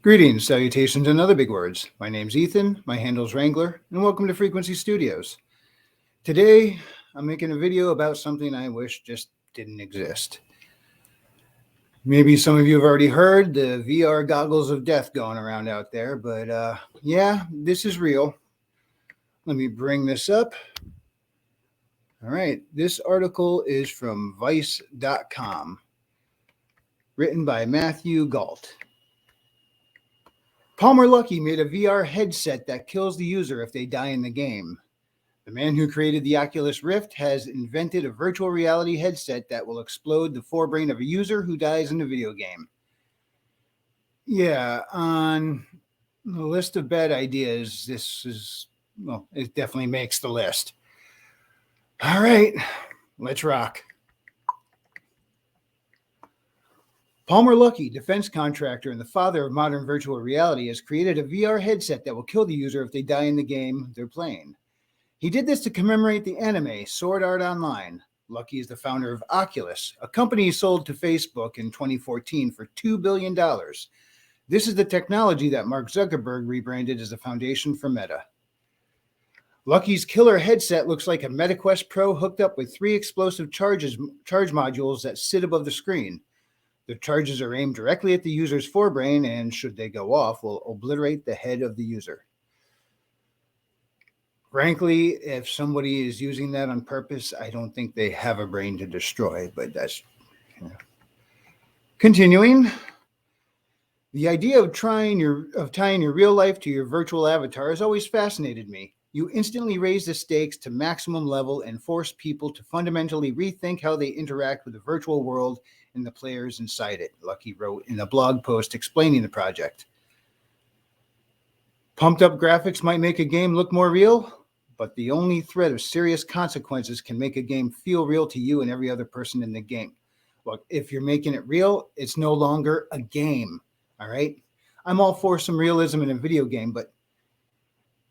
Greetings, salutations, and other big words. My name's Ethan, my handle's Wrangler, and welcome to Frequency Studios. Today, I'm making a video about something I wish just didn't exist. Maybe some of you have already heard the VR goggles of death going around out there, but yeah, this is real. Let me bring this up. All right, this article is from Vice.com, written by Matthew Gault. Palmer Luckey made a VR headset that kills the user if they die in the game. The man who created the Oculus Rift has invented a virtual reality headset that will explode the forebrain of a user who dies in a video game. Yeah, on the list of bad ideas, it definitely makes the list. All right, let's rock. Palmer Luckey, defense contractor and the father of modern virtual reality, has created a VR headset that will kill the user if they die in the game they're playing. He did this to commemorate the anime Sword Art Online. Luckey is the founder of Oculus, a company he sold to Facebook in 2014 for $2 billion. This is the technology that Mark Zuckerberg rebranded as the foundation for Meta. Luckey's killer headset looks like a MetaQuest Pro hooked up with 3 explosive charge modules that sit above the screen. The charges are aimed directly at the user's forebrain and, should they go off, will obliterate the head of the user. Frankly, if somebody is using that on purpose, I don't think they have a brain to destroy, but that's... Continuing, the idea of tying your real life to your virtual avatar has always fascinated me. You instantly raise the stakes to maximum level and force people to fundamentally rethink how they interact with the virtual world and the players inside it, Luckey wrote in a blog post explaining the project. Pumped up graphics might make a game look more real, but the only threat of serious consequences can make a game feel real to you and every other person in the game. Look, if you're making it real, it's no longer a game, all right? I'm all for some realism in a video game, but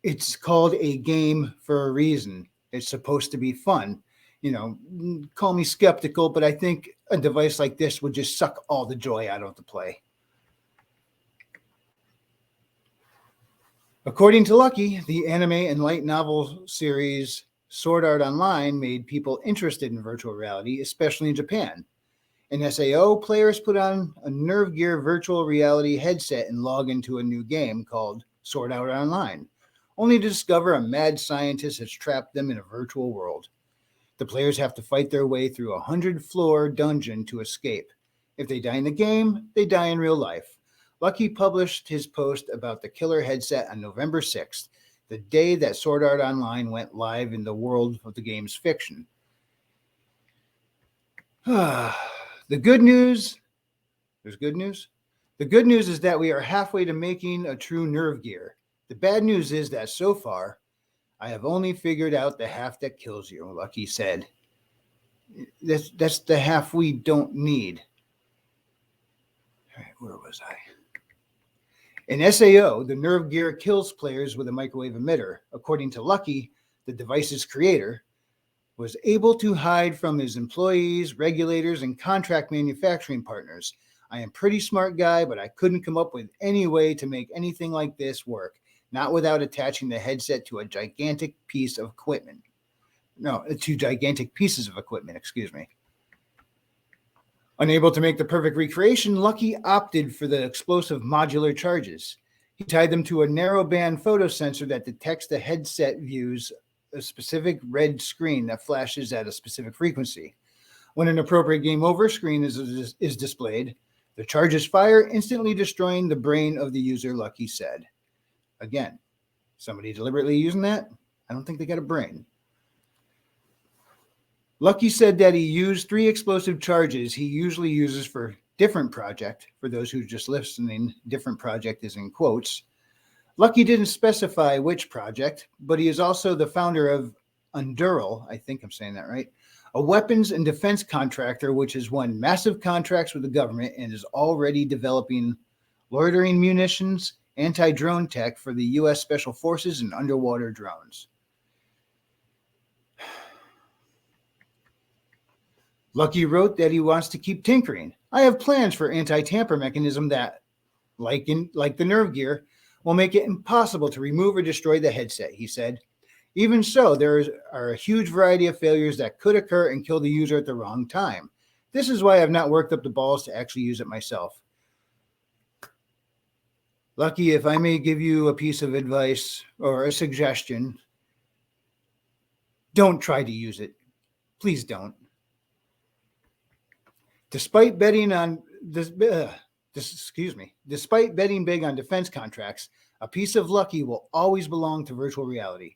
it's called a game for a reason. It's supposed to be fun. You know, call me skeptical, but I think a device like this would just suck all the joy out of the play. According to Luckey, the anime and light novel series Sword Art Online made people interested in virtual reality, especially in Japan. In SAO, players put on a Nerve Gear virtual reality headset and log into a new game called Sword Art Online, only to discover a mad scientist has trapped them in a virtual world. The players have to fight their way through a 100-floor dungeon to escape. If they die in the game, they die in real life. Luckey published his post about the killer headset on November 6th, the day that Sword Art Online went live in the world of the game's fiction. The good news, there's good news? The good news is that we are halfway to making a true Nerve Gear. The bad news is that so far, I have only figured out the half that kills you, Luckey said. That's the half we don't need. All right, where was I? In SAO, the Nerve Gear kills players with a microwave emitter. According to Luckey, the device's creator was able to hide from his employees, regulators, and contract manufacturing partners. I am a pretty smart guy, but I couldn't come up with any way to make anything like this work. Not without attaching the headset to a gigantic piece of equipment. No, to gigantic pieces of equipment, excuse me. Unable to make the perfect recreation, Luckey opted for the explosive modular charges. He tied them to a narrowband photosensor that detects the headset views a specific red screen that flashes at a specific frequency. When an appropriate game over screen is displayed, the charges fire, instantly destroying the brain of the user, Luckey said. Again, somebody deliberately using that? I don't think they got a brain. Luckey said that he used 3 explosive charges he usually uses for different project. For those who are just listening, different project is in quotes. Luckey didn't specify which project, but he is also the founder of Undural, I think I'm saying that right, a weapons and defense contractor which has won massive contracts with the government and is already developing loitering munitions, anti-drone tech for the U.S. Special Forces and underwater drones. Luckey wrote that he wants to keep tinkering. I have plans for anti-tamper mechanism that like the nerve gear, will make it impossible to remove or destroy the headset, he said. Even so, there are a huge variety of failures that could occur and kill the user at the wrong time. This is why I've not worked up the balls to actually use it myself. Lucky, if I may give you a piece of advice or a suggestion, don't try to use it. Please don't. Despite betting big on defense contracts, a piece of Lucky will always belong to virtual reality.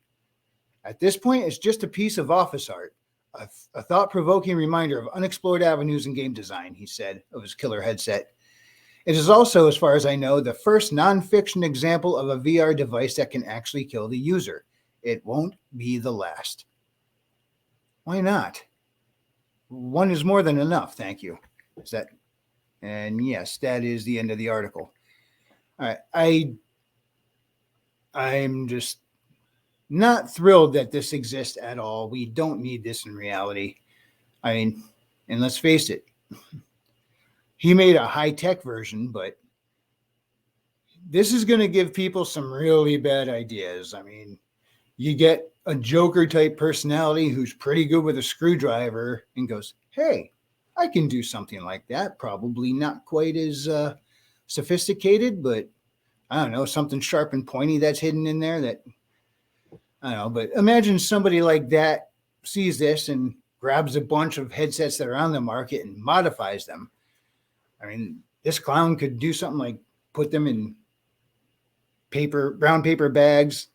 At this point, it's just a piece of office art, a thought-provoking reminder of unexplored avenues in game design, he said, of his killer headset. It is also, as far as I know, the first non-fiction example of a VR device that can actually kill the user. It won't be the last. Why not? One is more than enough, thank you. And yes, that is the end of the article. All right, I'm just not thrilled that this exists at all. We don't need this in reality. I mean, and let's face it, he made a high-tech version, but this is going to give people some really bad ideas. I mean, you get a Joker-type personality who's pretty good with a screwdriver and goes, hey, I can do something like that. Probably not quite as sophisticated, but I don't know, something sharp and pointy that's hidden in there that, I don't know. But imagine somebody like that sees this and grabs a bunch of headsets that are on the market and modifies them. I mean, this clown could do something like put them in brown paper bags,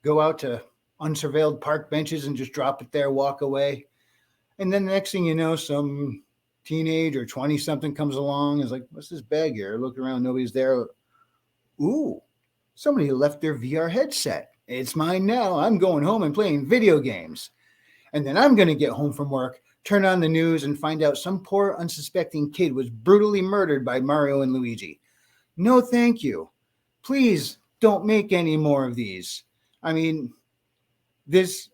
go out to unsurveilled park benches and just drop it there, walk away. And then the next thing you know, some teenage or 20-something comes along and is like, what's this bag here? Look around, nobody's there. Ooh, somebody left their VR headset. It's mine now. I'm going home and playing video games. And then I'm going to get home from work, turn on the news, and find out some poor unsuspecting kid was brutally murdered by Mario and Luigi. No, thank you. Please don't make any more of these. I mean, this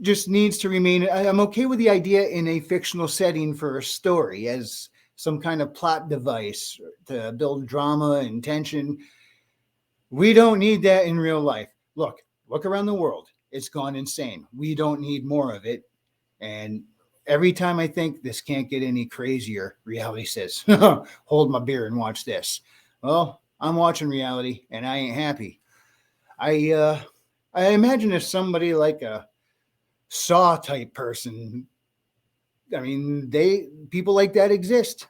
just needs to remain. I'm okay with the idea in a fictional setting for a story as some kind of plot device to build drama and tension. We don't need that in real life. Look around the world. It's gone insane. We don't need more of it. And every time I think this can't get any crazier, reality says, hold my beer and watch this. Well, I'm watching reality and I ain't happy. I imagine if somebody like a Saw type person, I mean, people like that exist.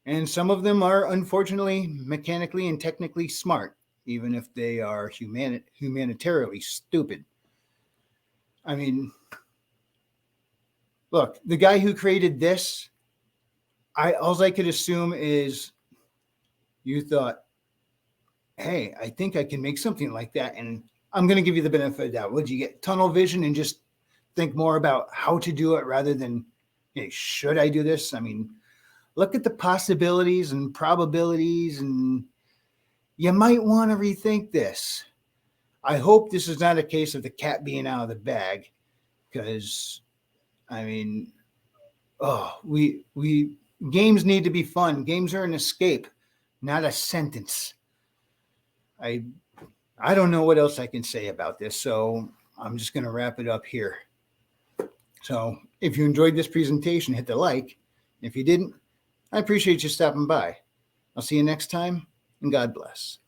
And some of them are unfortunately mechanically and technically smart, even if they are humanitarily stupid. I mean, look, the guy who created this, all I could assume is you thought, hey, I think I can make something like that. And I'm going to give you the benefit of that. Would you get tunnel vision and just think more about how to do it rather than, hey, should I do this? I mean, look at the possibilities and probabilities, and you might want to rethink this. I hope this is not a case of the cat being out of the bag, because, I mean, games need to be fun. Games are an escape, not a sentence. I don't know what else I can say about this, so I'm just going to wrap it up here. So if you enjoyed this presentation, hit the like. If you didn't, I appreciate you stopping by. I'll see you next time, and God bless.